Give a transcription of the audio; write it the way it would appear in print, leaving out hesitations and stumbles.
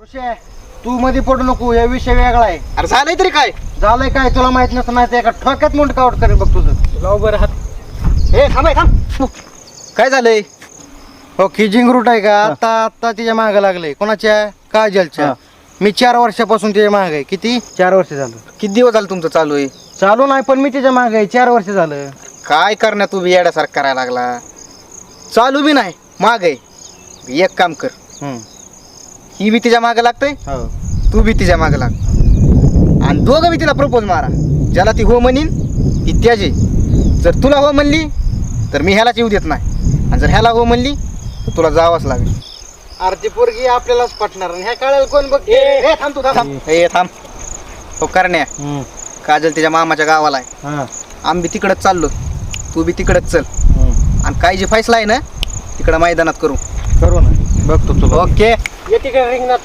ऋषे, तू मध्ये पडू नको, या विषय वेगळा आहे. अरे झालंय तरी काय? झालंय काय तुला माहित नसतं, नाही तर एका ठोक्यात मुंडका आउट करेल बघ तुझं. लाव बरं हात. ए थांब. काय झालंय? हो किजिंग रूट आहे का? आता आता तिच्या मागे लागले. कोणाच्या? काजलच्या. मी 4 वर्षापासून तिच्या मागे आहे. किती? 4 वर्ष झालं. किती दिवस झालं तुमचं चालू आहे? चालू नाही, पण मी तिच्या मागे आहे. 4 वर्ष झालं. काय करण्यात तू बी येड्यासारखं करायला लागला? चालू बी नाही, माग आहे. एक काम कर, हम्म. ही बी तिच्या मागे लागतंय, हो. तू बी तिच्या मागे लाग, आणि दोघं बी तिला प्रपोज मारा. ज्याला ती हो म्हणीन ती त्याची. जर तुला हो म्हणली तर मी ह्यालाच येऊ देत नाही, आणि जर ह्याला हो म्हणली तर तुला जावंच लागेल. अरे ती पोरगी आपल्यालाच पटणार आणि ह्या काळाला कोण बघ. थांब तू थांब. हे थांब. हो करण्या, काजल तिच्या मामाच्या गावाला आहे. आम्ही बी तिकडंच चाललो, तू बी तिकडंच चल. आणि काय जे फैसला आहे ना तिकडं मैदानात करू करू ना, बघतो तुला. ओके. ये तिकडे रिंगणात.